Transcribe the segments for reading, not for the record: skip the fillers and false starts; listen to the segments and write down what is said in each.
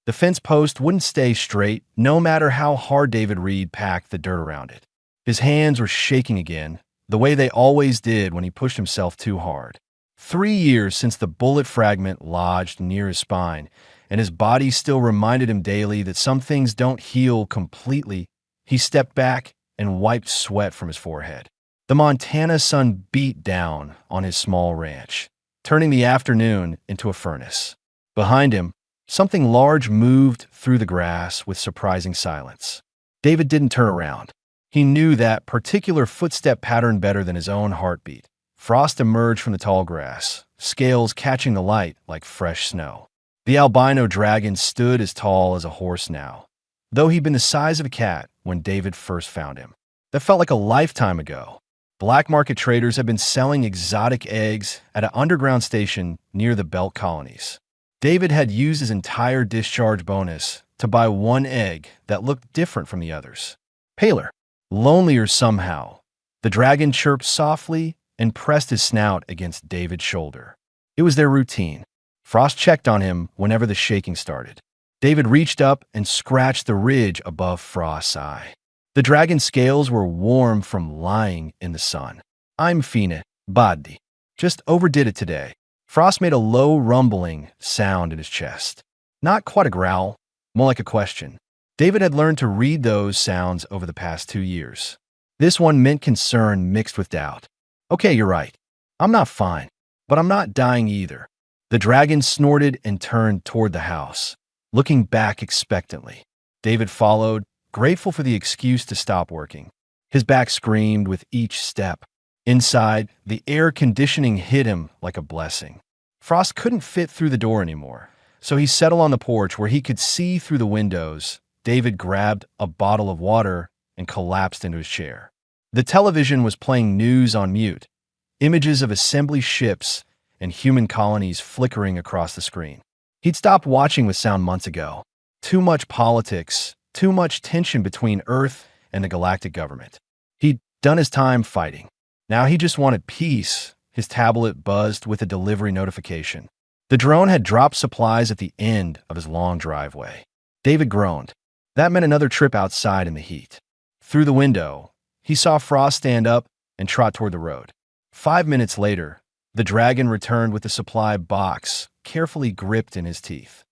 The fence post wouldn't stay straight, no matter how hard David Reed packed the dirt around it. His hands were shaking again, the way they always did when he pushed himself too hard. 3 years since the bullet fragment lodged near his spine, and his body still reminded him daily that some things don't heal completely. He stepped back and wiped sweat from his forehead. The Montana sun beat down on his small ranch, turning the afternoon into a furnace. Behind him, something large moved through the grass with surprising silence. David didn't turn around. He knew that particular footstep pattern better than his own heartbeat. Frost emerged from the tall grass, scales catching the light like fresh snow. The albino dragon stood as tall as a horse now, though he'd been the size of a cat when David first found him. That felt like a lifetime ago. Black market traders had been selling exotic eggs at an underground station near the Belt Colonies. David had used his entire discharge bonus to buy one egg that looked different from the others. Paler, lonelier somehow. The dragon chirped softly and pressed his snout against David's shoulder. It was their routine. Frost checked on him whenever the shaking started. David reached up and scratched the ridge above Frost's eye. The dragon's scales were warm from lying in the sun. "I'm fine, buddy. Just overdid it today." Frost made a low rumbling sound in his chest. Not quite a growl, more like a question. David had learned to read those sounds over the past 2 years. This one meant concern mixed with doubt. "Okay, you're right. I'm not fine, but I'm not dying either." The dragon snorted and turned toward the house, looking back expectantly. David followed, grateful for the excuse to stop working. His back screamed with each step. Inside, the air conditioning hit him like a blessing. Frost couldn't fit through the door anymore, so he settled on the porch where he could see through the windows. David grabbed a bottle of water and collapsed into his chair. The television was playing news on mute, images of assembly ships and human colonies flickering across the screen. He'd stopped watching with sound months ago. Too much politics, too much tension between Earth and the galactic government. He'd done his time fighting. Now he just wanted peace. His tablet buzzed with a delivery notification. The drone had dropped supplies at the end of his long driveway. David groaned. That meant another trip outside in the heat. Through the window, he saw Frost stand up and trot toward the road. 5 minutes later, the dragon returned with a supply box carefully gripped in his teeth.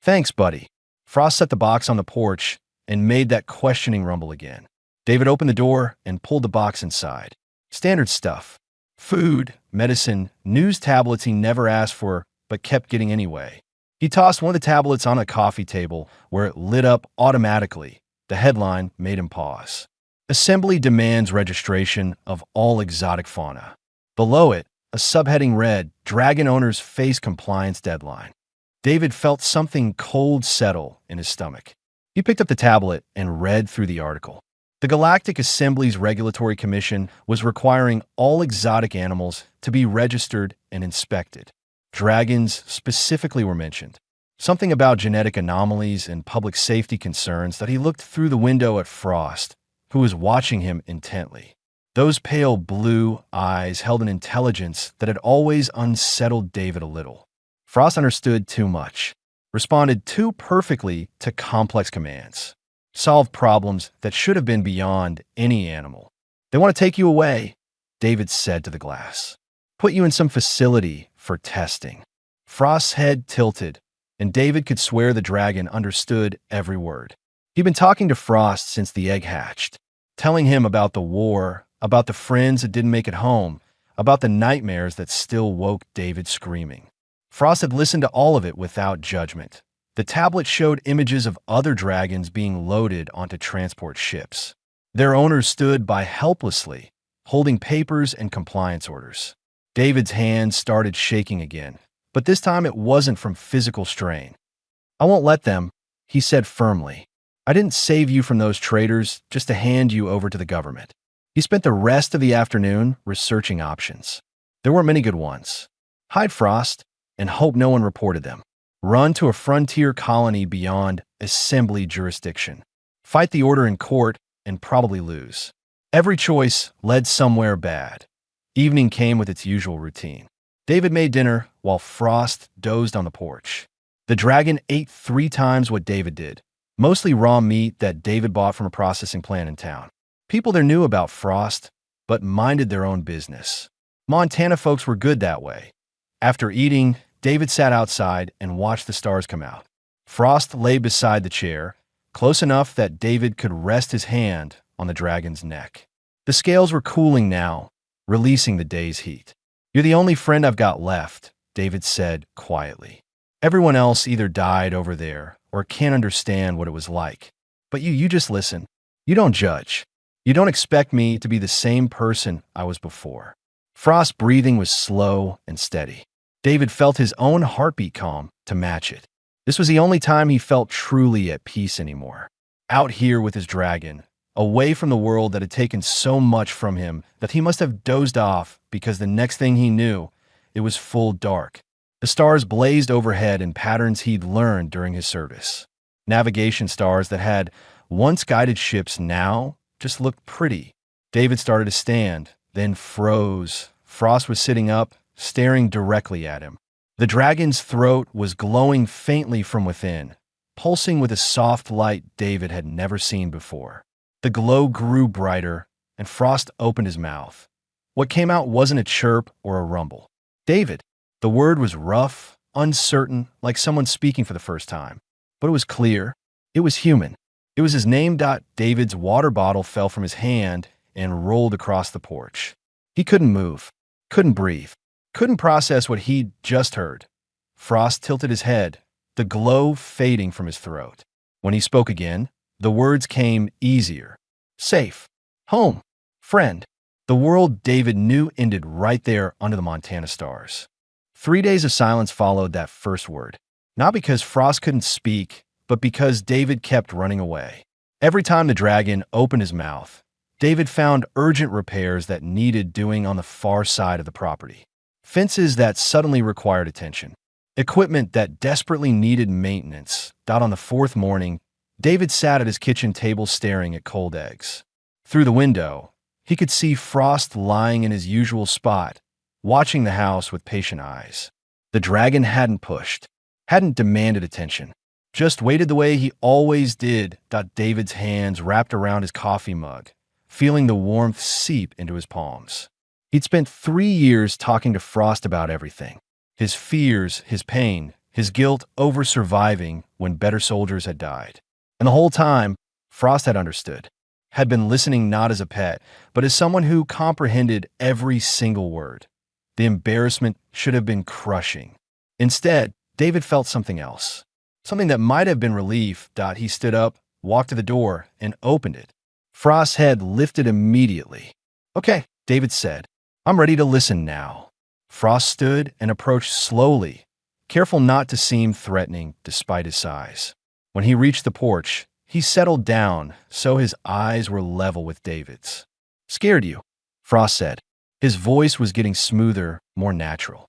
"Thanks, buddy." Frost set the box on the porch and made that questioning rumble again. David opened the door and pulled the box inside. Standard stuff. Food, medicine, news tablets he never asked for but kept getting anyway. He tossed one of the tablets on a coffee table where it lit up automatically. The headline made him pause. Assembly demands registration of all exotic fauna. Below it, a subheading read, "Dragon owners face compliance deadline." David felt something cold settle in his stomach. He picked up the tablet and read through the article. The Galactic Assembly's Regulatory Commission was requiring all exotic animals to be registered and inspected. Dragons specifically were mentioned. Something about genetic anomalies and public safety concerns that he looked through the window at Frost, who was watching him intently. Those pale blue eyes held an intelligence that had always unsettled David a little. Frost understood too much, responded too perfectly to complex commands, solved problems that should have been beyond any animal. "They want to take you away," David said to the glass. "Put you in some facility for testing." Frost's head tilted, and David could swear the dragon understood every word. He'd been talking to Frost since the egg hatched, telling him about the war, about the friends that didn't make it home, about the nightmares that still woke David screaming. Frost had listened to all of it without judgment. The tablet showed images of other dragons being loaded onto transport ships. Their owners stood by helplessly, holding papers and compliance orders. David's hands started shaking again, but this time it wasn't from physical strain. "I won't let them," he said firmly. "I didn't save you from those traitors just to hand you over to the government." He spent the rest of the afternoon researching options. There weren't many good ones. Hide Frost and hope no one reported them. Run to a frontier colony beyond assembly jurisdiction. Fight the order in court and probably lose. Every choice led somewhere bad. Evening came with its usual routine. David made dinner while Frost dozed on the porch. The dragon ate 3 times what David did, mostly raw meat that David bought from a processing plant in town. People there knew about Frost, but minded their own business. Montana folks were good that way. After eating, David sat outside and watched the stars come out. Frost lay beside the chair, close enough that David could rest his hand on the dragon's neck. The scales were cooling now, releasing the day's heat. "You're the only friend I've got left," David said quietly. "Everyone else either died over there or can't understand what it was like. But you just listen. You don't judge. You don't expect me to be the same person I was before." Frost's breathing was slow and steady. David felt his own heartbeat calm to match it. This was the only time he felt truly at peace anymore. Out here with his dragon, away from the world that had taken so much from him that he must have dozed off because the next thing he knew, it was full dark. The stars blazed overhead in patterns he'd learned during his service. Navigation stars that had once guided ships now just looked pretty. David started to stand, then froze. Frost was sitting up, staring directly at him. The dragon's throat was glowing faintly from within, pulsing with a soft light David had never seen before. The glow grew brighter, and Frost opened his mouth. What came out wasn't a chirp or a rumble. "David." The word was rough, uncertain, like someone speaking for the first time. But it was clear. It was human. It was his name. David's water bottle fell from his hand and rolled across the porch. He couldn't move, couldn't breathe, couldn't process what he'd just heard. Frost tilted his head, the glow fading from his throat. When he spoke again, the words came easier. "Safe. Home. Friend." The world David knew ended right there under the Montana stars. 3 days of silence followed that first word. Not because Frost couldn't speak, but because David kept running away. Every time the dragon opened his mouth, David found urgent repairs that needed doing on the far side of the property. Fences that suddenly required attention. Equipment that desperately needed maintenance. On the 4th morning, David sat at his kitchen table staring at cold eggs. Through the window, he could see Frost lying in his usual spot, watching the house with patient eyes. The dragon hadn't pushed, hadn't demanded attention, just waited the way he always did. David's hands wrapped around his coffee mug, feeling the warmth seep into his palms. He'd spent 3 years talking to Frost about everything. His fears, his pain, his guilt over surviving when better soldiers had died. And the whole time, Frost had understood, had been listening not as a pet, but as someone who comprehended every single word. The embarrassment should have been crushing. Instead, David felt something else. Something that might have been relief. He stood up, walked to the door, and opened it. Frost's head lifted immediately. "Okay," David said. "I'm ready to listen now." Frost stood and approached slowly, careful not to seem threatening despite his size. When he reached the porch, he settled down so his eyes were level with David's. "Scared you?" Frost said. His voice was getting smoother, more natural.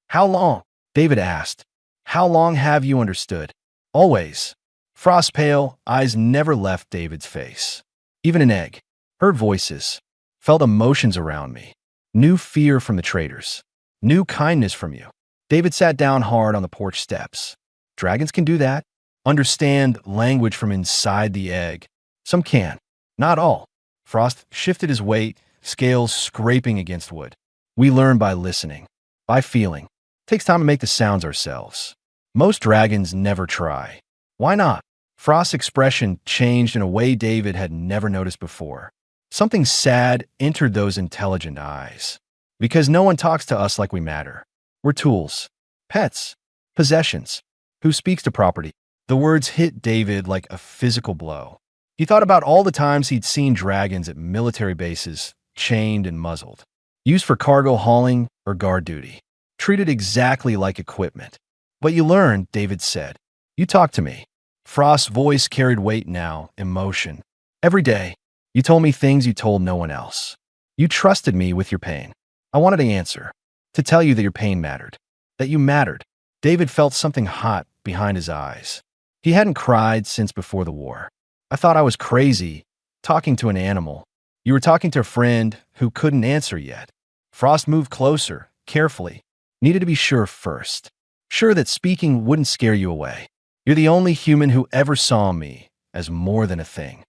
"How long?" David asked. "How long have you understood?" "Always." Frost's pale eyes never left David's face. "Even an egg." Heard voices. Felt emotions around me. New fear from the traders. New kindness from you. David sat down hard on the porch steps. Dragons can do that. Understand language from inside the egg. Some can. Not all. Frost shifted his weight, scales scraping against wood. We learn by listening, by feeling. Takes time to make the sounds ourselves. Most dragons never try. Why not? Frost's expression changed in a way David had never noticed before. Something sad entered those intelligent eyes. Because no one talks to us like we matter. We're tools, pets, possessions. Who speaks to property? The words hit David like a physical blow. He thought about all the times he'd seen dragons at military bases, chained and muzzled, used for cargo hauling or guard duty, treated exactly like equipment. "But you learn," David said. "You talk to me." Frost's voice carried weight now, emotion. "Every day, you told me things you told no one else. You trusted me with your pain. I wanted to answer, to tell you that your pain mattered, that you mattered." David felt something hot behind his eyes. He hadn't cried since before the war. "I thought I was crazy, talking to an animal. You were talking to a friend who couldn't answer yet." Frost moved closer, carefully. Needed to be sure first. sure that speaking wouldn't scare you away. You're the only human who ever saw me as more than a thing.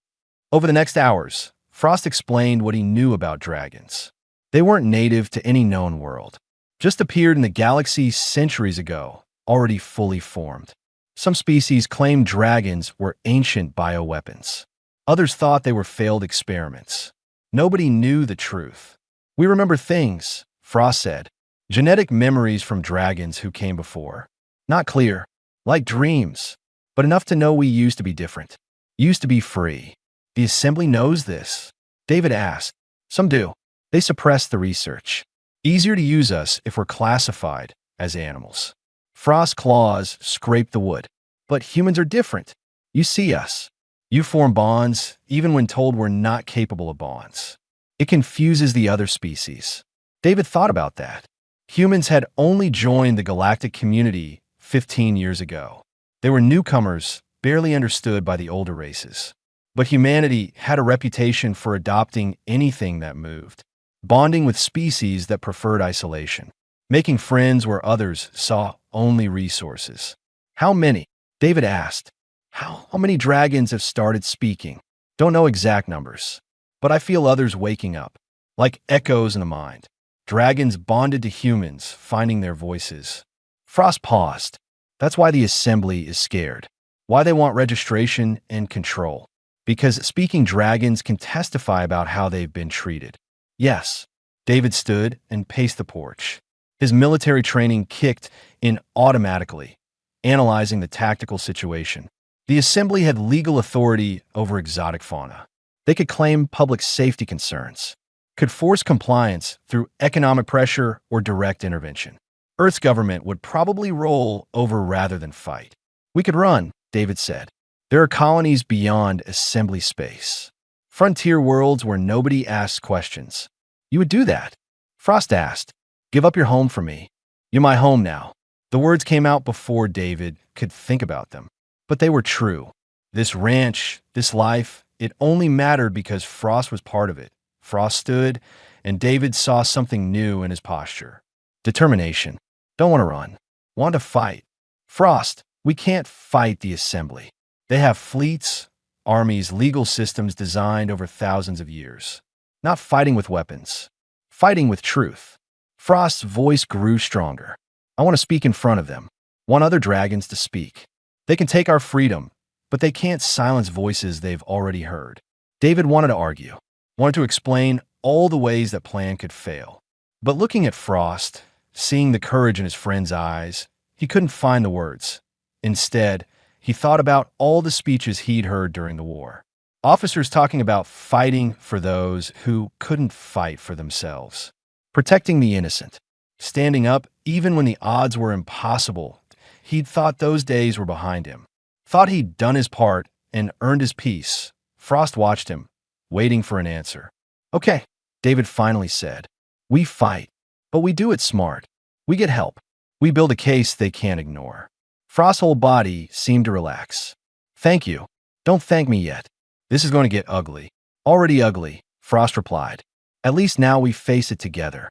Over the next hours, Frost explained what he knew about dragons. They weren't native to any known world, just appeared in the galaxy centuries ago, already fully formed. Some species claimed dragons were ancient bioweapons. Others thought they were failed experiments. Nobody knew the truth. We remember things, Frost said. Genetic memories from dragons who came before. Not clear, like dreams, but enough to know we used to be different. Used to be free. The Assembly knows this. David asked. Some do. They suppress the research. Easier to use us if we're classified as animals. Frost's claws scrape the wood. But humans are different. You see us. You form bonds, even when told we're not capable of bonds. It confuses the other species. David thought about that. Humans had only joined the galactic community 15 years ago. They were newcomers, barely understood by the older races. But humanity had a reputation for adopting anything that moved, bonding with species that preferred isolation, making friends where others saw only resources. How many? David asked. How many dragons have started speaking? Don't know exact numbers, but I feel others waking up, like echoes in a mind. Dragons bonded to humans, finding their voices. Frost paused. That's why the Assembly is scared. Why they want registration and control. Because speaking dragons can testify about how they've been treated. Yes. David stood and paced the porch. His military training kicked in automatically, analyzing the tactical situation. The Assembly had legal authority over exotic fauna. They could claim public safety concerns, could force compliance through economic pressure or direct intervention. Earth's government would probably roll over rather than fight. We could run, David said. There are colonies beyond Assembly space. Frontier worlds where nobody asks questions. You would do that? Frost asked. Give up your home for me. You're my home now. The words came out before David could think about them. But they were true. This ranch, this life, it only mattered because Frost was part of it. Frost stood, and David saw something new in his posture. Determination. Don't want to run. Want to fight. Frost, we can't fight the Assembly. They have fleets, armies, legal systems designed over thousands of years. Not fighting with weapons. Fighting with truth. Frost's voice grew stronger. I want to speak in front of them. Want other dragons to speak. They can take our freedom, but they can't silence voices they've already heard. David wanted to argue. Wanted to explain all the ways that plan could fail. But looking at Frost, seeing the courage in his friend's eyes, he couldn't find the words. Instead, he thought about all the speeches he'd heard during the war. Officers talking about fighting for those who couldn't fight for themselves. Protecting the innocent. Standing up even when the odds were impossible. He'd thought those days were behind him. Thought he'd done his part and earned his peace. Frost watched him, waiting for an answer. Okay, David finally said. We fight, but we do it smart. We get help. We build a case they can't ignore. Frost's whole body seemed to relax. Thank you. Don't thank me yet. This is going to get ugly. Already ugly, Frost replied. At least now we face it together.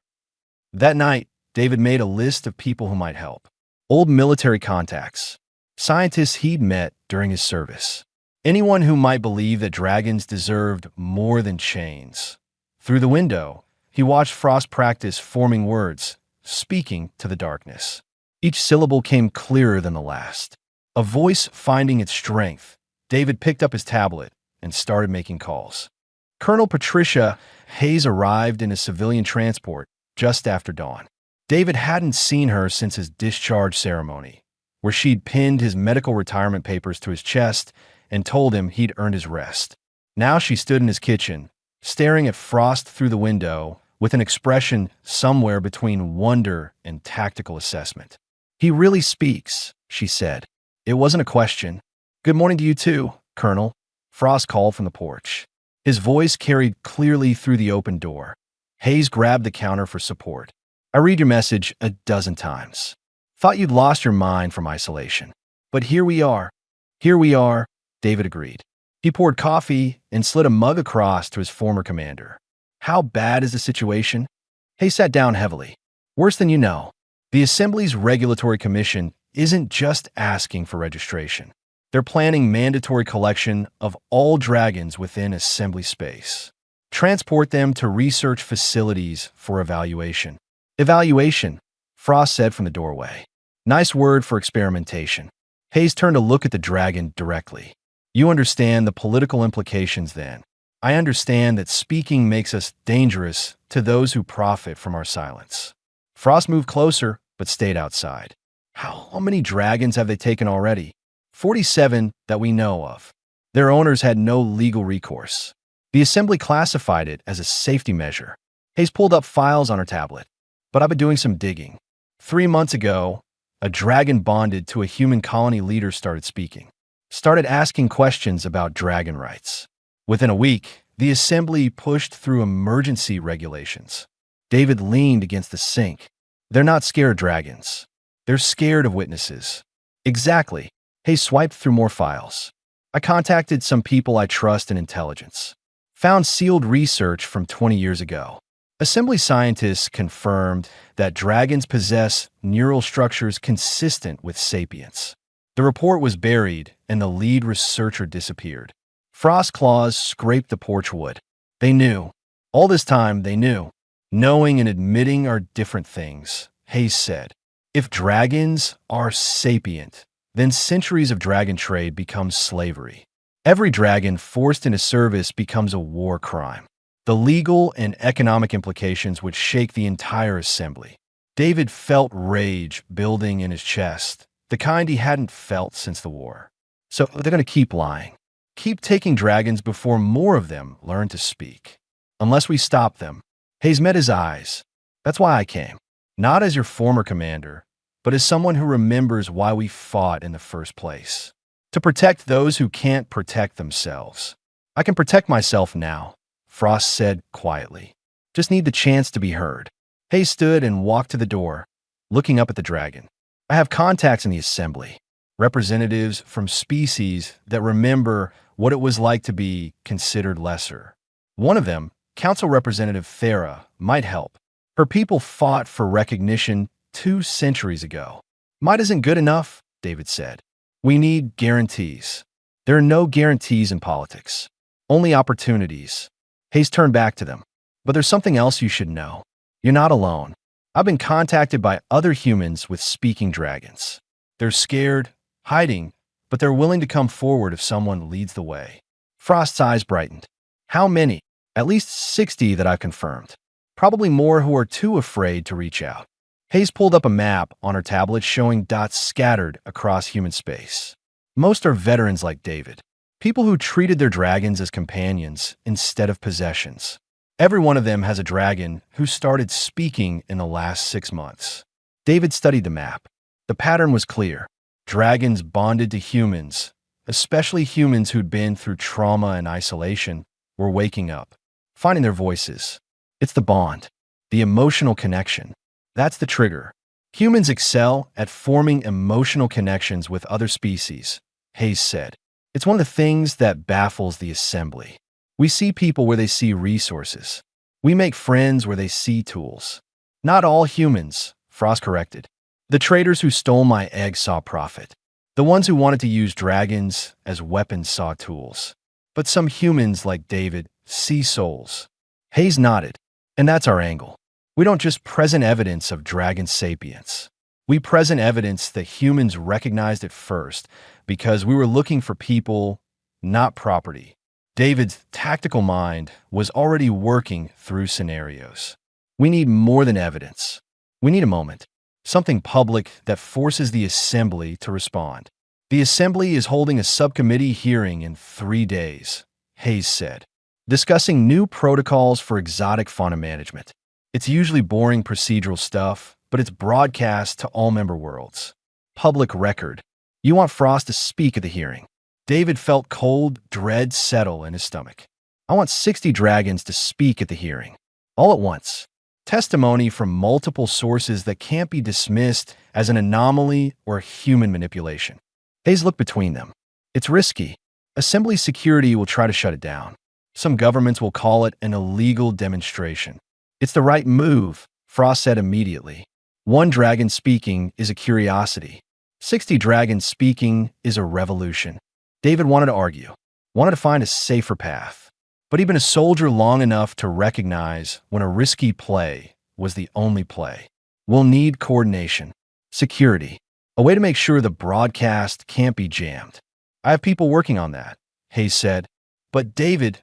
That night, David made a list of people who might help. Old military contacts. Scientists he'd met during his service. Anyone who might believe that dragons deserved more than chains. Through the window, he watched Frost practice forming words, speaking to the darkness. Each syllable came clearer than the last. A voice finding its strength, David picked up his tablet and started making calls. Colonel Patricia Hayes arrived in a civilian transport just after dawn. David hadn't seen her since his discharge ceremony, where she'd pinned his medical retirement papers to his chest and told him he'd earned his rest. Now she stood in his kitchen, staring at Frost through the window with an expression somewhere between wonder and tactical assessment. He really speaks, she said. It wasn't a question. Good morning to you too, Colonel, Frost called from the porch. His voice carried clearly through the open door. Hayes grabbed the counter for support. I read your message a dozen times. Thought you'd lost your mind from isolation. But here we are. Here we are, David agreed. He poured coffee and slid a mug across to his former commander. How bad is the situation? Hayes sat down heavily. Worse than you know. The Assembly's Regulatory Commission isn't just asking for registration. They're planning mandatory collection of all dragons within assembly space. Transport them to research facilities for evaluation. Evaluation, Frost said from the doorway. Nice word for experimentation. Hayes turned to look at the dragon directly. You understand the political implications then. I understand that speaking makes us dangerous to those who profit from our silence. Frost moved closer, but stayed outside. How many dragons have they taken already? 47 that we know of. Their owners had no legal recourse. The assembly classified it as a safety measure. Hayes pulled up files on her tablet. But I've been doing some digging. 3 months ago, a dragon bonded to a human colony leader started speaking. Started asking questions about dragon rights. Within a week, the assembly pushed through emergency regulations. David leaned against the sink. They're not scared of dragons. They're scared of witnesses. Exactly. Hayes swiped through more files. I contacted some people I trust in intelligence. Found sealed research from 20 years ago. Assembly scientists confirmed that dragons possess neural structures consistent with sapience. The report was buried, and the lead researcher disappeared. Frost's claws scraped the porch wood. They knew. All this time, they knew. Knowing and admitting are different things, Hayes said. If dragons are sapient, then centuries of dragon trade becomes slavery. Every dragon forced into service becomes a war crime. The legal and economic implications would shake the entire assembly. David felt rage building in his chest, the kind he hadn't felt since the war. So they're going to keep lying. Keep taking dragons before more of them learn to speak. Unless we stop them. Hayes met his eyes. That's why I came. Not as your former commander, but as someone who remembers why we fought in the first place. To protect those who can't protect themselves. I can protect myself now, Frost said quietly. Just need the chance to be heard. Hayes stood and walked to the door, looking up at the dragon. I have contacts in the assembly. Representatives from species that remember what it was like to be considered lesser. One of them, Council Representative Thera, might help. Her people fought for recognition 2 centuries ago. Might isn't good enough, David said. We need guarantees. There are no guarantees in politics. Only opportunities. Hayes turned back to them. But there's something else you should know. You're not alone. I've been contacted by other humans with speaking dragons. They're scared, hiding, but they're willing to come forward if someone leads the way. Frost's eyes brightened. How many? At least 60 that I've confirmed. Probably more who are too afraid to reach out. Hayes pulled up a map on her tablet showing dots scattered across human space. Most are veterans like David. People who treated their dragons as companions instead of possessions. Every one of them has a dragon who started speaking in the last 6 months. David studied the map. The pattern was clear. Dragons bonded to humans, especially humans who'd been through trauma and isolation, were waking up, finding their voices. It's the bond, the emotional connection. That's the trigger. Humans excel at forming emotional connections with other species, Hayes said. It's one of the things that baffles the assembly. We see people where they see resources. We make friends where they see tools. Not all humans, Frost corrected. The traders who stole my egg saw profit. The ones who wanted to use dragons as weapons saw tools. But some humans, like David, see souls. Hayes nodded. And that's our angle. We don't just present evidence of dragon sapience. We present evidence that humans recognized it first because we were looking for people, not property. David's tactical mind was already working through scenarios. We need more than evidence. We need a moment. Something public that forces the assembly to respond. The assembly is holding a subcommittee hearing in 3 days, Hayes said, discussing new protocols for exotic fauna management. It's usually boring procedural stuff, but it's broadcast to all member worlds. Public record. You want Frost to speak at the hearing. David felt cold dread settle in his stomach. I want 60 dragons to speak at the hearing. All at once. Testimony from multiple sources that can't be dismissed as an anomaly or human manipulation. Hayes looked between them. It's risky. Assembly security will try to shut it down. Some governments will call it an illegal demonstration. It's the right move, Frost said immediately. One dragon speaking is a curiosity. 60 dragons speaking is a revolution. David wanted to argue, wanted to find a safer path. But he'd been a soldier long enough to recognize when a risky play was the only play. We'll need coordination, security, a way to make sure the broadcast can't be jammed. I have people working on that, Hayes said. But David,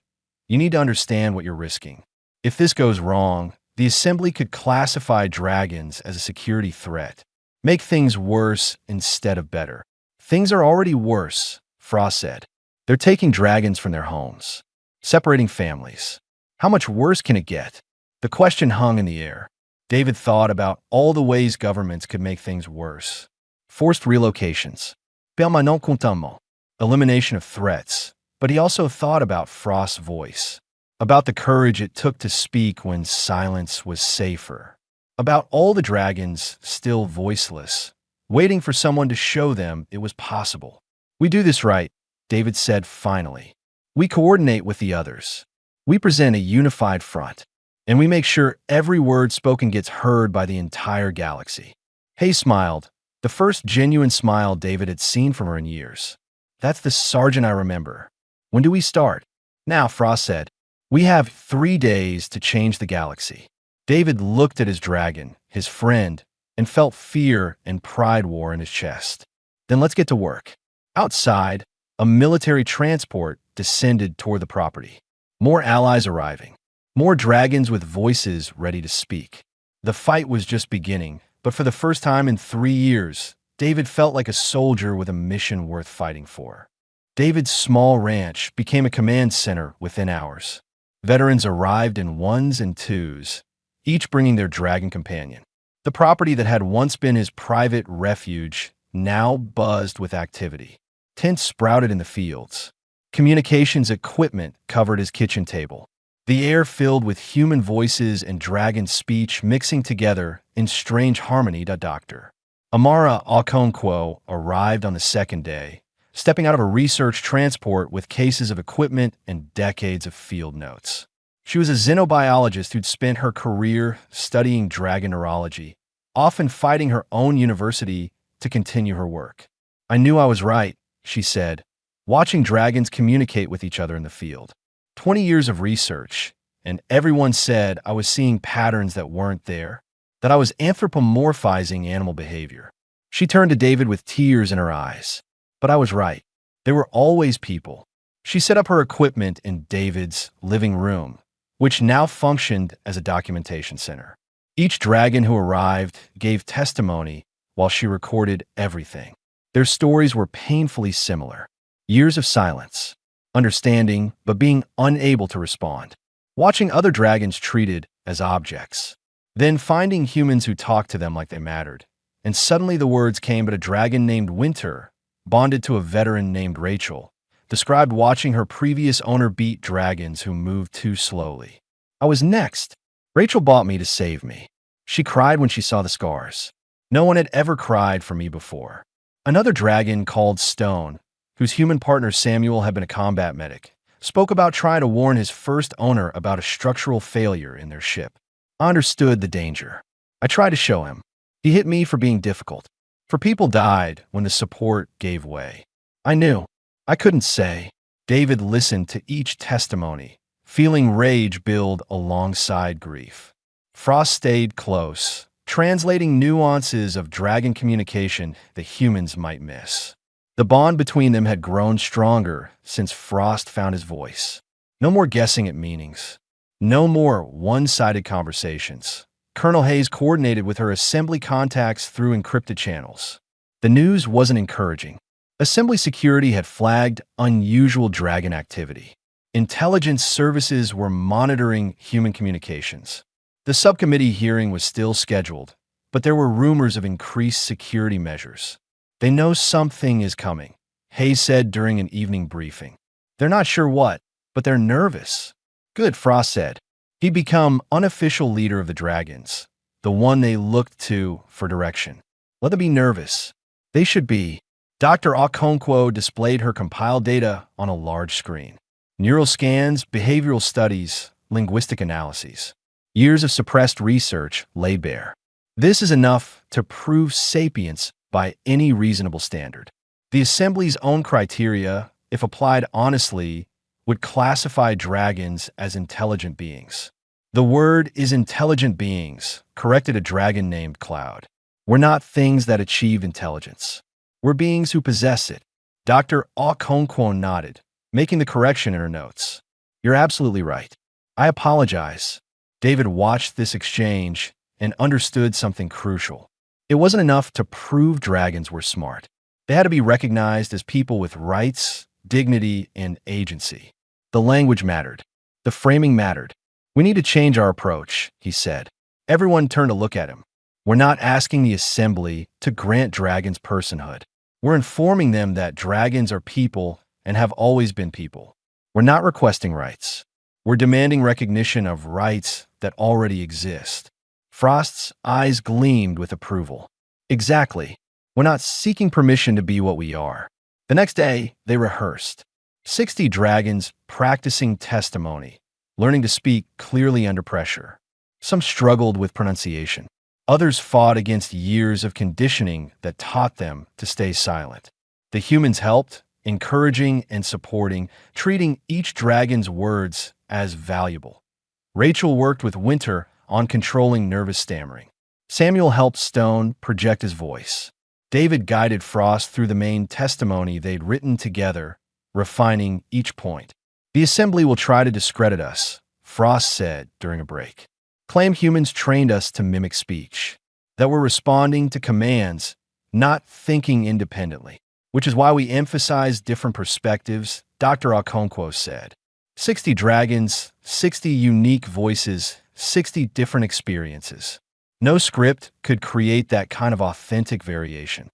you need to understand what you're risking. If this goes wrong, the Assembly could classify dragons as a security threat, make things worse instead of better. Things are already worse, Frost said. They're taking dragons from their homes, separating families. How much worse can it get? The question hung in the air. David thought about all the ways governments could make things worse. Forced relocations, permanent confinement, elimination of threats. But he also thought about Frost's voice, about the courage it took to speak when silence was safer, about all the dragons still voiceless, waiting for someone to show them it was possible. We do this right, David said finally. We coordinate with the others. We present a unified front, and we make sure every word spoken gets heard by the entire galaxy. Hay smiled, the first genuine smile David had seen from her in years. That's the sergeant I remember. When do we start? Now, Frost said. We have 3 days to change the galaxy. David looked at his dragon, his friend, and felt fear and pride war in his chest. Then let's get to work. Outside, a military transport descended toward the property. More allies arriving. More dragons with voices ready to speak. The fight was just beginning, but for the first time in 3 years, David felt like a soldier with a mission worth fighting for. David's small ranch became a command center within hours. Veterans arrived in ones and twos, each bringing their dragon companion. The property that had once been his private refuge now buzzed with activity. Tents sprouted in the fields. Communications equipment covered his kitchen table. The air filled with human voices and dragon speech mixing together in strange harmony. Dr. Amara Okonkwo arrived on the second day, stepping out of a research transport with cases of equipment and decades of field notes. She was a xenobiologist who'd spent her career studying dragon neurology, often fighting her own university to continue her work. I knew I was right, she said, watching dragons communicate with each other in the field. 20 years of research, and everyone said I was seeing patterns that weren't there, that I was anthropomorphizing animal behavior. She turned to David with tears in her eyes. But I was right. There were always people. She set up her equipment in David's living room, which now functioned as a documentation center. Each dragon who arrived gave testimony while she recorded everything. Their stories were painfully similar. Years of silence, understanding, but being unable to respond. Watching other dragons treated as objects. Then finding humans who talked to them like they mattered. And suddenly the words came, but a dragon named Winter, bonded to a veteran named Rachel, described watching her previous owner beat dragons who moved too slowly. I was next. Rachel bought me to save me. She cried when she saw the scars. No one had ever cried for me before. Another dragon called Stone, whose human partner Samuel had been a combat medic, spoke about trying to warn his first owner about a structural failure in their ship. I understood the danger. I tried to show him. He hit me for being difficult. For people died when the support gave way. I knew. I couldn't say. David listened to each testimony, feeling rage build alongside grief. Frost stayed close, translating nuances of dragon communication that humans might miss. The bond between them had grown stronger since Frost found his voice. No more guessing at meanings. No more one-sided conversations. Colonel Hayes coordinated with her Assembly contacts through encrypted channels. The news wasn't encouraging. Assembly security had flagged unusual dragon activity. Intelligence services were monitoring human communications. The subcommittee hearing was still scheduled, but there were rumors of increased security measures. They know something is coming, Hayes said during an evening briefing. They're not sure what, but they're nervous. Good, Frost said. He'd become unofficial leader of the dragons, the one they looked to for direction. Let them be nervous. They should be. Dr. Okonkwo displayed her compiled data on a large screen. Neural scans, behavioral studies, linguistic analyses. Years of suppressed research laid bare. This is enough to prove sapience by any reasonable standard. The Assembly's own criteria, if applied honestly, would classify dragons as intelligent beings. The word is intelligent beings, corrected a dragon named Cloud. We're not things that achieve intelligence. We're beings who possess it. Dr. Okonkwo nodded, making the correction in her notes. You're absolutely right. I apologize. David watched this exchange and understood something crucial. It wasn't enough to prove dragons were smart. They had to be recognized as people with rights, dignity, and agency. The language mattered. The framing mattered. We need to change our approach, he said. Everyone turned to look at him. We're not asking the Assembly to grant dragons personhood. We're informing them that dragons are people and have always been people. We're not requesting rights. We're demanding recognition of rights that already exist. Frost's eyes gleamed with approval. Exactly. We're not seeking permission to be what we are. The next day, they rehearsed. 60 dragons practicing testimony, learning to speak clearly under pressure. Some struggled with pronunciation. Others fought against years of conditioning that taught them to stay silent. The humans helped, encouraging and supporting, treating each dragon's words as valuable. Rachel worked with Winter on controlling nervous stammering. Samuel helped Stone project his voice. David guided Frost through the main testimony they'd written together, refining each point. The Assembly will try to discredit us, Frost said during a break. Claim humans trained us to mimic speech, that we're responding to commands, not thinking independently, which is why we emphasize different perspectives, Dr. Okonkwo said. 60 dragons, 60 unique voices, 60 different experiences. No script could create that kind of authentic variation.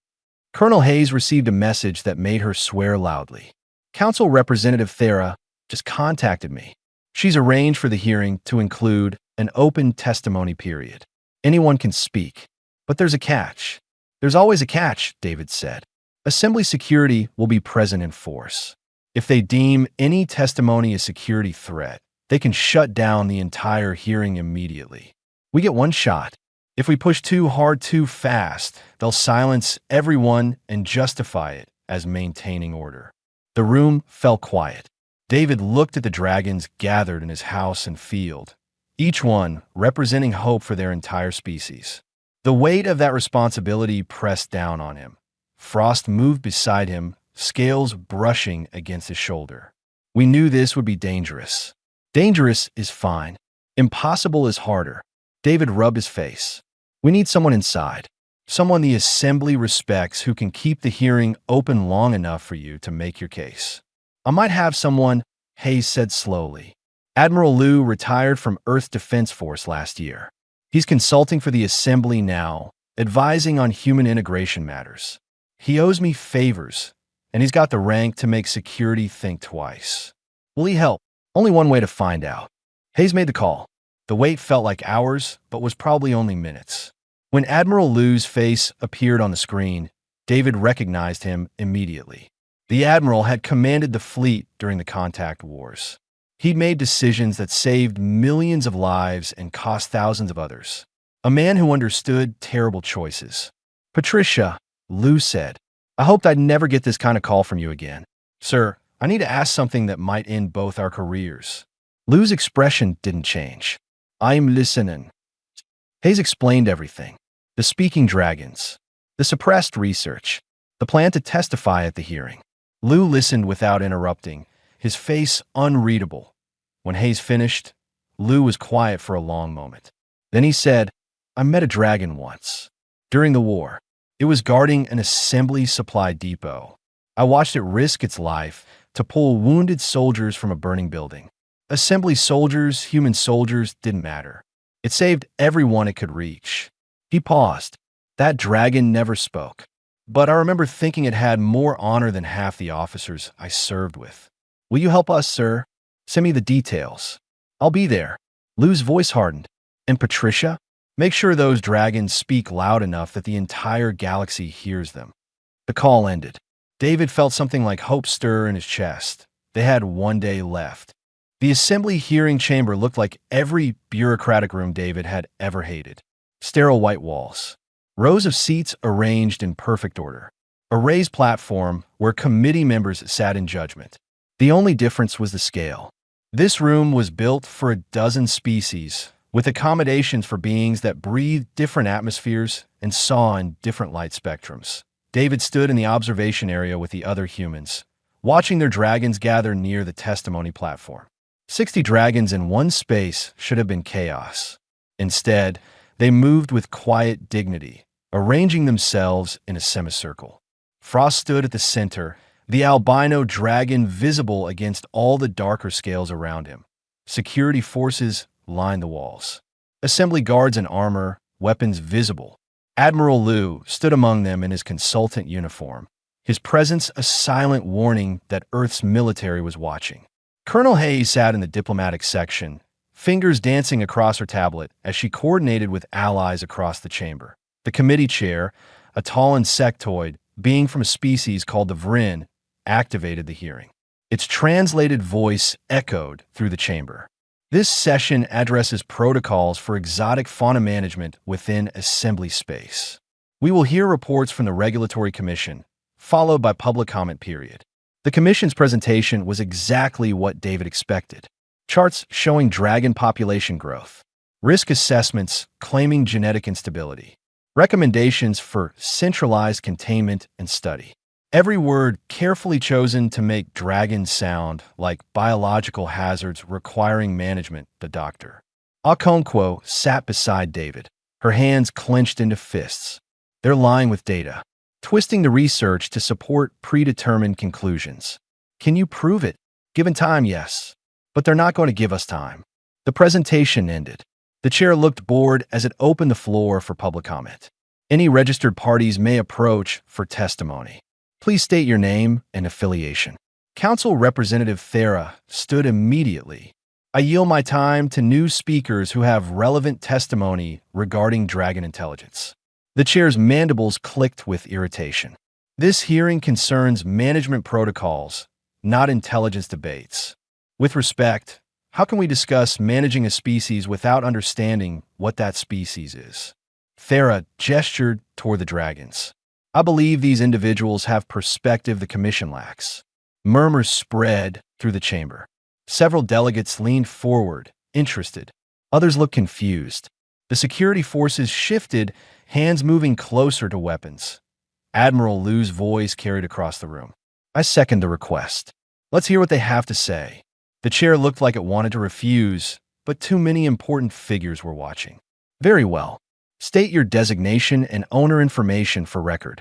Colonel Hayes received a message that made her swear loudly. Council Representative Thera just contacted me. She's arranged for the hearing to include an open testimony period. Anyone can speak. But there's a catch. There's always a catch, David said. Assembly security will be present in force. If they deem any testimony a security threat, they can shut down the entire hearing immediately. We get one shot. If we push too hard too fast, they'll silence everyone and justify it as maintaining order. The room fell quiet. David looked at the dragons gathered in his house and field, each one representing hope for their entire species. The weight of that responsibility pressed down on him. Frost moved beside him, scales brushing against his shoulder. We knew this would be dangerous. Dangerous is fine. Impossible is harder. David rubbed his face. We need someone inside. Someone the Assembly respects who can keep the hearing open long enough for you to make your case. I might have someone, Hayes said slowly. Admiral Liu retired from Earth Defense Force last year. He's consulting for the Assembly now, advising on human integration matters. He owes me favors, and he's got the rank to make security think twice. Will he help? Only one way to find out. Hayes made the call. The wait felt like hours, but was probably only minutes. When Admiral Liu's face appeared on the screen, David recognized him immediately. The Admiral had commanded the fleet during the contact wars. He'd made decisions that saved millions of lives and cost thousands of others. A man who understood terrible choices. Patricia, Liu said, I hoped I'd never get this kind of call from you again. Sir, I need to ask something that might end both our careers. Liu's expression didn't change. I'm listening. Hayes explained everything. The speaking dragons, the suppressed research, the plan to testify at the hearing. Liu listened without interrupting, his face unreadable. When Hayes finished, Liu was quiet for a long moment. Then he said, I met a dragon once. During the war, it was guarding an assembly supply depot. I watched it risk its life to pull wounded soldiers from a burning building. Assembly soldiers, human soldiers, didn't matter. It saved everyone it could reach. He paused. That dragon never spoke. But I remember thinking it had more honor than half the officers I served with. Will you help us, sir? Send me the details. I'll be there. Liu's voice hardened. And Patricia? Make sure those dragons speak loud enough that the entire galaxy hears them. The call ended. David felt something like hope stir in his chest. They had one day left. The Assembly hearing chamber looked like every bureaucratic room David had ever hated. Sterile white walls. Rows of seats arranged in perfect order. A raised platform where committee members sat in judgment. The only difference was the scale. This room was built for a dozen species, with accommodations for beings that breathed different atmospheres and saw in different light spectrums. David stood in the observation area with the other humans, watching their dragons gather near the testimony platform. 60 dragons in one space should have been chaos. Instead, they moved with quiet dignity, arranging themselves in a semicircle. Frost stood at the center, the albino dragon visible against all the darker scales around him. Security forces lined the walls. Assembly guards in armor, weapons visible. Admiral Liu stood among them in his consultant uniform, his presence a silent warning that Earth's military was watching. Colonel Hayes sat in the diplomatic section, fingers dancing across her tablet as she coordinated with allies across the chamber. The committee chair, a tall insectoid, being from a species called the Vrin, activated the hearing. Its translated voice echoed through the chamber. This session addresses protocols for exotic fauna management within assembly space. We will hear reports from the Regulatory Commission, followed by public comment period. The Commission's presentation was exactly what David expected. Charts showing dragon population growth. Risk assessments claiming genetic instability. Recommendations for centralized containment and study. Every word carefully chosen to make dragons sound like biological hazards requiring management, the doctor. Okonkwo sat beside David, her hands clenched into fists. They're lying with data, twisting the research to support predetermined conclusions. Can you prove it? Given time, yes. But they're not going to give us time. The presentation ended. The chair looked bored as it opened the floor for public comment. Any registered parties may approach for testimony. Please state your name and affiliation. Council Representative Thera stood immediately. I yield my time to new speakers who have relevant testimony regarding dragon intelligence. The chair's mandibles clicked with irritation. This hearing concerns management protocols, not intelligence debates. With respect, how can we discuss managing a species without understanding what that species is? Thera gestured toward the dragons. I believe these individuals have perspective the Commission lacks. Murmurs spread through the chamber. Several delegates leaned forward, interested. Others looked confused. The security forces shifted, hands moving closer to weapons. Admiral Liu's voice carried across the room. I second the request. Let's hear what they have to say. The chair looked like it wanted to refuse, but too many important figures were watching. Very well. State your designation and owner information for record.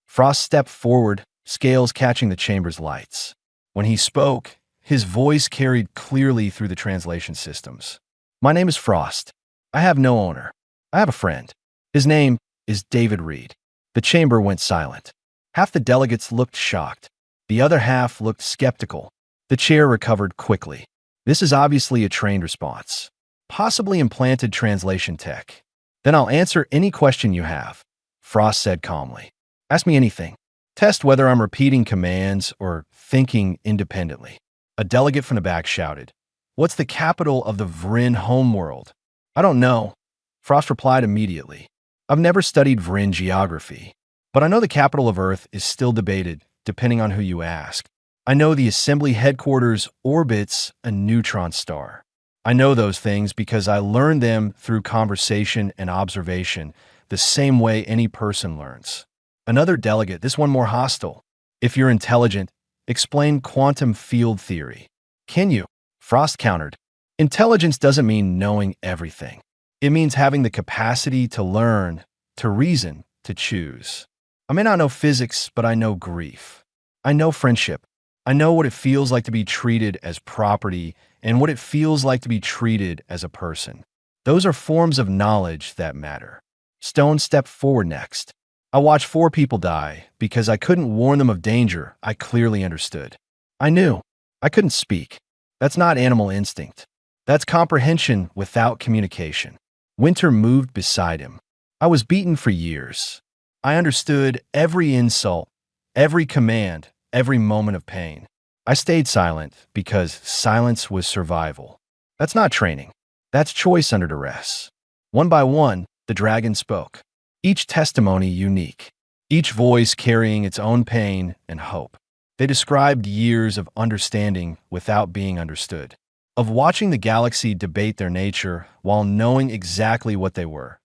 Frost stepped forward, scales catching the chamber's lights. When he spoke, his voice carried clearly through the translation systems. My name is Frost. I have no owner. I have a friend. His name is David Reed. The chamber went silent. Half the delegates looked shocked. The other half looked skeptical. The chair recovered quickly. This is obviously a trained response. Possibly implanted translation tech. Then I'll answer any question you have, Frost said calmly. Ask me anything. Test whether I'm repeating commands or thinking independently. A delegate from the back shouted, What's the capital of the Vrin homeworld? I don't know. Frost replied immediately. I've never studied Vrin geography, but I know the capital of Earth is still debated, depending on who you ask. I know the assembly headquarters orbits a neutron star. I know those things because I learned them through conversation and observation, the same way any person learns. Another delegate, this one more hostile. If you're intelligent, explain quantum field theory. Can you? Frost countered. Intelligence doesn't mean knowing everything. It means having the capacity to learn, to reason, to choose. I may not know physics, but I know grief. I know friendship. I know what it feels like to be treated as property and what it feels like to be treated as a person. Those are forms of knowledge that matter. Stone stepped forward next. I watched 4 people die because I couldn't warn them of danger I clearly understood. I knew. I couldn't speak. That's not animal instinct. That's comprehension without communication. Winter moved beside him. I was beaten for years. I understood every insult, every command, every moment of pain. I stayed silent because silence was survival. That's not training. That's choice under duress. One by one, the dragon spoke. each testimony unique, each voice carrying its own pain and hope. They described years of understanding without being understood, of watching the galaxy debate their nature while knowing exactly what they were.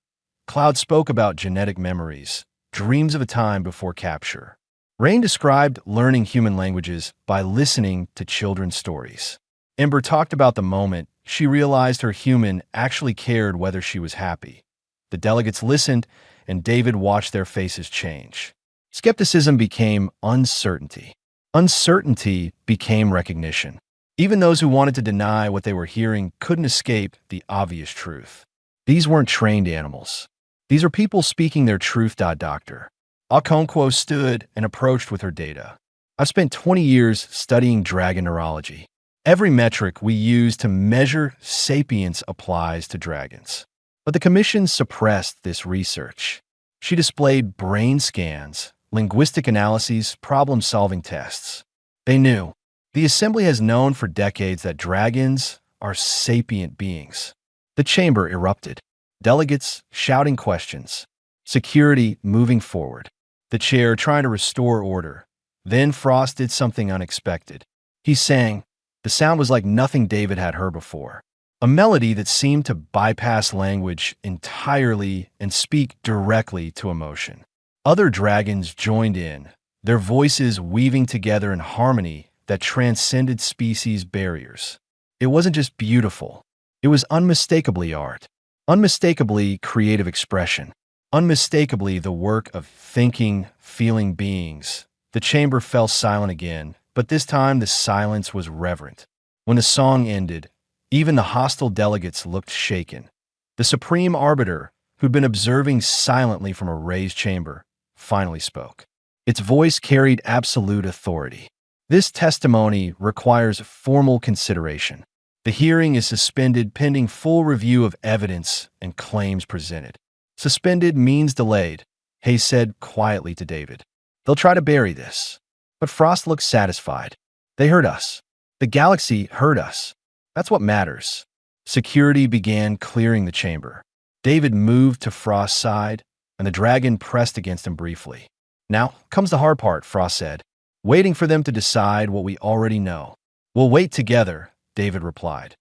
Cloud spoke about genetic memories, dreams of a time before capture. Rain described learning human languages by listening to children's stories. Ember talked about the moment she realized her human actually cared whether she was happy. The delegates listened, and David watched their faces change. Skepticism became uncertainty. Uncertainty became recognition. Even those who wanted to deny what they were hearing couldn't escape the obvious truth. These weren't trained animals. These are people speaking their truth. Doctor Okonkwo stood and approached with her data. I've spent 20 years studying dragon neurology. Every metric we use to measure sapience applies to dragons. But the Commission suppressed this research. She displayed brain scans, linguistic analyses, problem-solving tests. They knew. The Assembly has known for decades that dragons are sapient beings. The chamber erupted. Delegates shouting questions. Security moving forward. The chair trying to restore order. Then Frost did something unexpected. He sang. The sound was like nothing David had heard before. A melody that seemed to bypass language entirely and speak directly to emotion. Other dragons joined in, their voices weaving together in harmony that transcended species barriers. It wasn't just beautiful. It was unmistakably art, unmistakably creative expression, unmistakably the work of thinking, feeling beings. The chamber fell silent again, but this time the silence was reverent. When the song ended, even the hostile delegates looked shaken. The supreme arbiter, who'd been observing silently from a raised chamber, finally spoke. Its voice carried absolute authority. This testimony requires formal consideration. The hearing is suspended pending full review of evidence and claims presented. Suspended means delayed, Hayes said quietly to David. They'll try to bury this. But Frost looked satisfied. They heard us. The galaxy heard us. That's what matters. Security began clearing the chamber. David moved to Frost's side, and the dragon pressed against him briefly. Now comes the hard part, Frost said, waiting for them to decide what we already know. We'll wait together, David replied.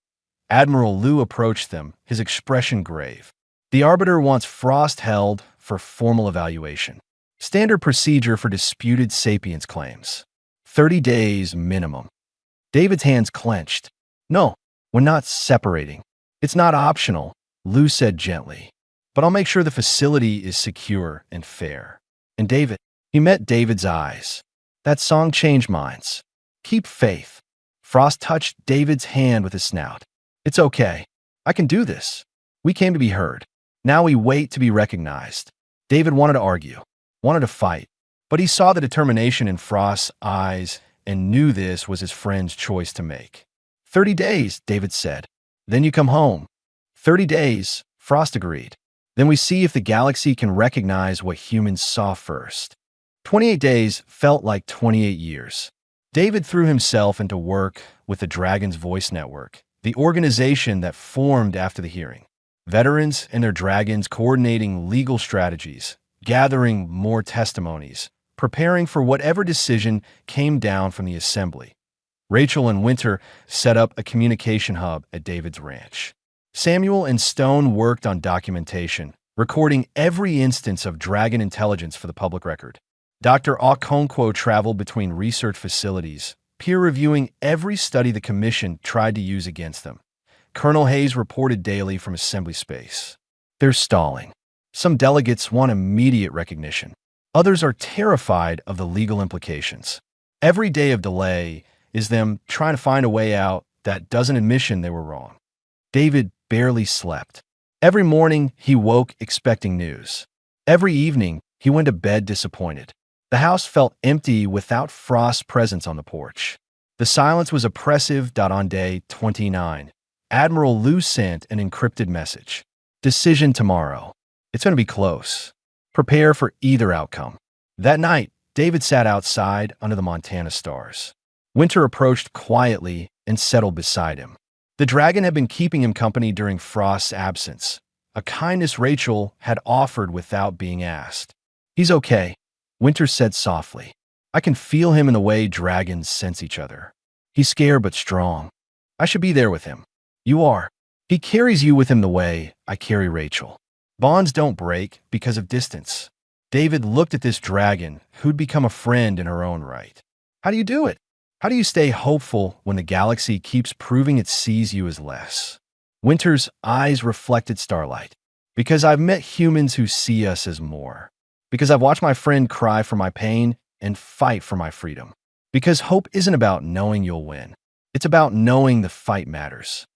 Admiral Liu approached them, his expression grave. The Arbiter wants Frost held for formal evaluation. Standard procedure for disputed sapience claims. 30 days minimum. David's hands clenched. No, we're not separating. It's not optional, Liu said gently. But I'll make sure the facility is secure and fair. And David, he met David's eyes. That song changed minds. Keep faith. Frost touched David's hand with his snout. It's okay. I can do this. We came to be heard. Now we wait to be recognized. David wanted to argue, wanted to fight, but he saw the determination in Frost's eyes and knew this was his friend's choice to make. 30 days, David said. Then you come home. 30 days, Frost agreed. Then we see if the galaxy can recognize what humans saw first. 28 days felt like 28 years. David threw himself into work with the Dragon's Voice Network, the organization that formed after the hearing. Veterans and their dragons coordinating legal strategies, gathering more testimonies, preparing for whatever decision came down from the Assembly. Rachel and Winter set up a communication hub at David's ranch. Samuel and Stone worked on documentation, recording every instance of dragon intelligence for the public record. Dr. Okonkwo traveled between research facilities, peer-reviewing every study the Commission tried to use against them. Colonel Hayes reported daily from Assembly space. They're stalling. Some delegates want immediate recognition. Others are terrified of the legal implications. Every day of delay is them trying to find a way out that doesn't admission they were wrong. David barely slept. Every morning, he woke expecting news. Every evening, he went to bed disappointed. The house felt empty without Frost's presence on the porch. The silence was oppressive. On day 29, Admiral Liu sent an encrypted message. Decision tomorrow. It's going to be close. Prepare for either outcome. That night, David sat outside under the Montana stars. Winter approached quietly and settled beside him. The dragon had been keeping him company during Frost's absence, a kindness Rachel had offered without being asked. "He's okay," Winter said softly. "I can feel him in the way dragons sense each other. He's scared but strong. I should be there with him." "You are. He carries you with him the way I carry Rachel. Bonds don't break because of distance." David looked at this dragon who'd become a friend in her own right. "How do you do it? How do you stay hopeful when the galaxy keeps proving it sees you as less?" Winter's eyes reflected starlight. "Because I've met humans who see us as more. Because I've watched my friend cry for my pain and fight for my freedom. Because hope isn't about knowing you'll win. It's about knowing the fight matters."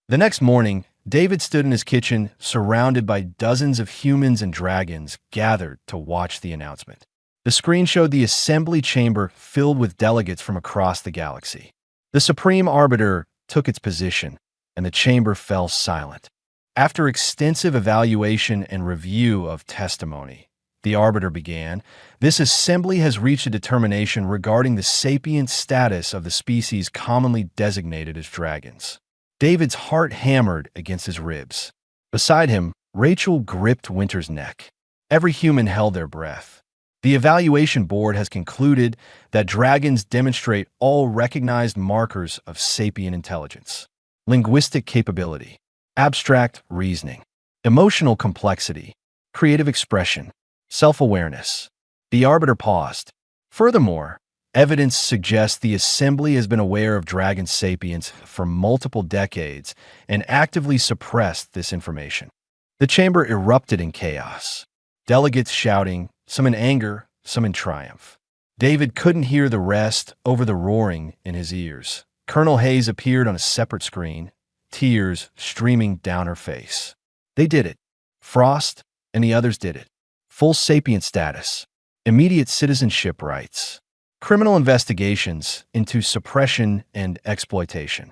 The next morning, David stood in his kitchen, surrounded by dozens of humans and dragons gathered to watch the announcement. The screen showed the assembly chamber filled with delegates from across the galaxy. The Supreme Arbiter took its position, and the chamber fell silent. After extensive evaluation and review of testimony, the Arbiter began, "This assembly has reached a determination regarding the sapient status of the species commonly designated as dragons." David's heart hammered against his ribs. Beside him, Rachel gripped Winter's neck. Every human held their breath. The evaluation board has concluded that dragons demonstrate all recognized markers of sapient intelligence: linguistic capability, abstract reasoning, emotional complexity, creative expression, self-awareness. The Arbiter paused. "Furthermore, evidence suggests the Assembly has been aware of dragon sapience for multiple decades and actively suppressed this information." The chamber erupted in chaos. Delegates shouting, some in anger, some in triumph. David couldn't hear the rest over the roaring in his ears. Colonel Hayes appeared on a separate screen, tears streaming down her face. "They did it. Frost and the others did it. Full sapient status, immediate citizenship rights, criminal investigations into suppression and exploitation."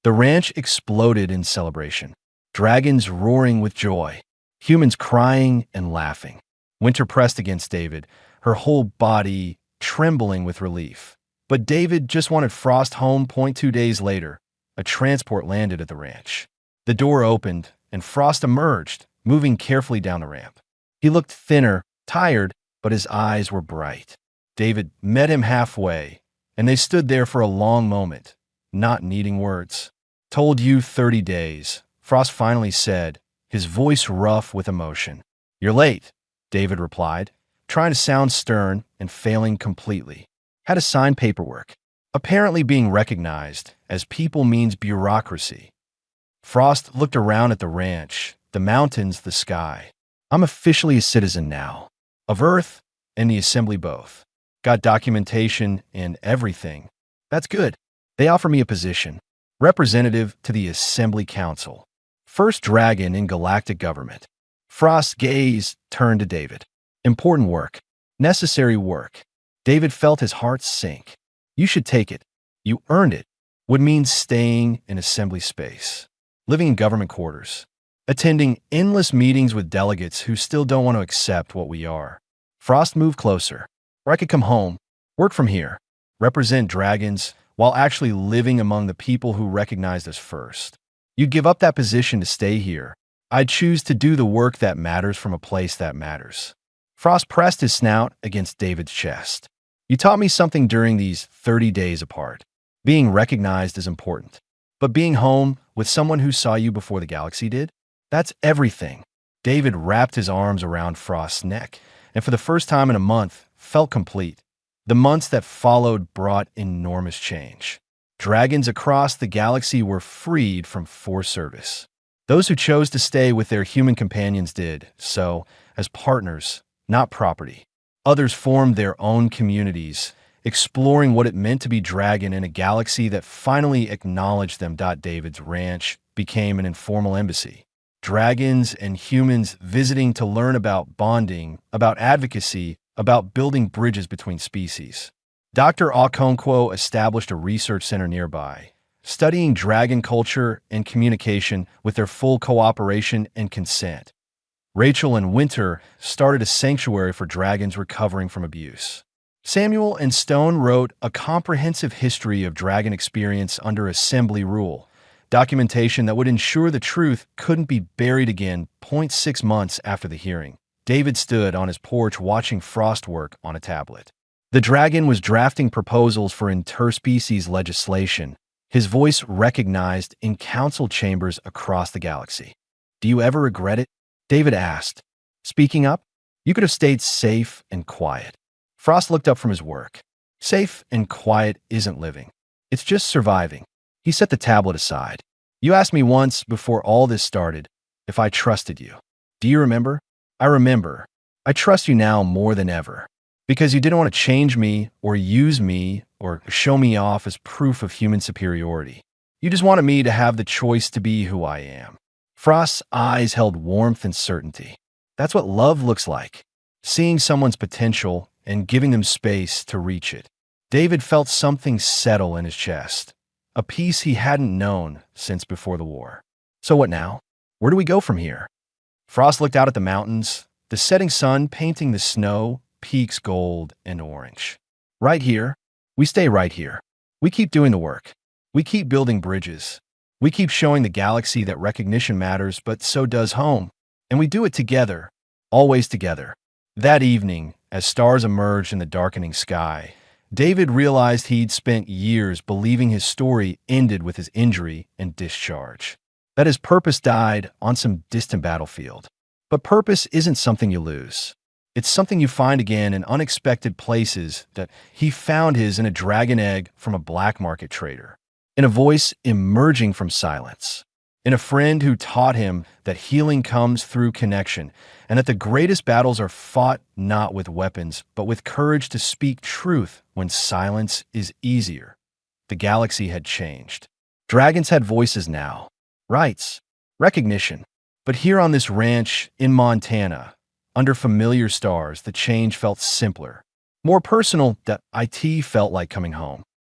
The ranch exploded in celebration. Dragons roaring with joy, humans crying and laughing. Winter pressed against David, her whole body trembling with relief. But David just wanted Frost home. 2 days later, a transport landed at the ranch. The door opened, and Frost emerged, moving carefully down the ramp. He looked thinner, tired, but his eyes were bright. David met him halfway, and they stood there for a long moment, not needing words. "Told you 30 days, Frost finally said, his voice rough with emotion. "You're late," David replied, trying to sound stern and failing completely. "Had to sign paperwork. Apparently being recognized as people means bureaucracy." Frost looked around at the ranch, the mountains, the sky. "I'm officially a citizen now. Of Earth and the Assembly both. Got documentation and everything. That's good. They offer me a position. Representative to the Assembly Council. First dragon in galactic government." Frost's gaze turned to David. "Important work. Necessary work." David felt his heart sink. "You should take it. You earned it." Would mean staying in Assembly space, living in government quarters, attending endless meetings with delegates who still don't want to accept what we are. Frost moved closer. "Or I could come home, work from here, represent dragons, while actually living among the people who recognized us first. You'd give up that position to stay here. I'd choose to do the work that matters from a place that matters." Frost pressed his snout against David's chest. "You taught me something during these 30 days apart. Being recognized is important. But being home with someone who saw you before the galaxy did? That's everything." David wrapped his arms around Frost's neck, and for the first time in a month, felt complete. The months that followed brought enormous change. Dragons across the galaxy were freed from forced service. Those who chose to stay with their human companions did so as partners, not property. Others formed their own communities, exploring what it meant to be dragon in a galaxy that finally acknowledged them. David's ranch became an informal embassy. Dragons and humans visiting to learn about bonding, about advocacy, about building bridges between species. Dr. Okonkwo established a research center nearby, studying dragon culture and communication with their full cooperation and consent. Rachel and Winter started a sanctuary for dragons recovering from abuse. Samuel and Stone wrote a comprehensive history of dragon experience under Assembly rule. documentation that would ensure the truth couldn't be buried again. 6 months after the hearing, David stood on his porch watching Frost work on a tablet. The dragon was drafting proposals for interspecies legislation, his voice recognized in council chambers across the galaxy. "Do you ever regret it?" David asked. "Speaking up? You could have stayed safe and quiet." Frost looked up from his work. "Safe and quiet isn't living. It's just surviving." He set the tablet aside. "You asked me once before all this started if I trusted you. Do you remember?" "I remember. I trust you now more than ever. Because you didn't want to change me or use me or show me off as proof of human superiority. You just wanted me to have the choice to be who I am." Frost's eyes held warmth and certainty. That's what love looks like. Seeing someone's potential and giving them space to reach it. David felt something settle in his chest. A peace he hadn't known since before the war. So what now? Where do we go from here? Frost looked out at the mountains, the setting sun painting the snow, peaks gold and orange. "Right here. We stay right here. We keep doing the work. We keep building bridges. We keep showing the galaxy that recognition matters, but so does home. And we do it together, always together." That evening, as stars emerged in the darkening sky, David realized he'd spent years believing his story ended with his injury and discharge. That his purpose died on some distant battlefield. But purpose isn't something you lose. It's something you find again in unexpected places. That he found his in a dragon egg from a black market trader, in a voice emerging from silence, in a friend who taught him that healing comes through connection, and that the greatest battles are fought not with weapons, but with courage to speak truth when silence is easier. The galaxy had changed. Dragons had voices now, rights, recognition. But here on this ranch in Montana, under familiar stars, the change felt simpler, more personal. That IT felt like coming home.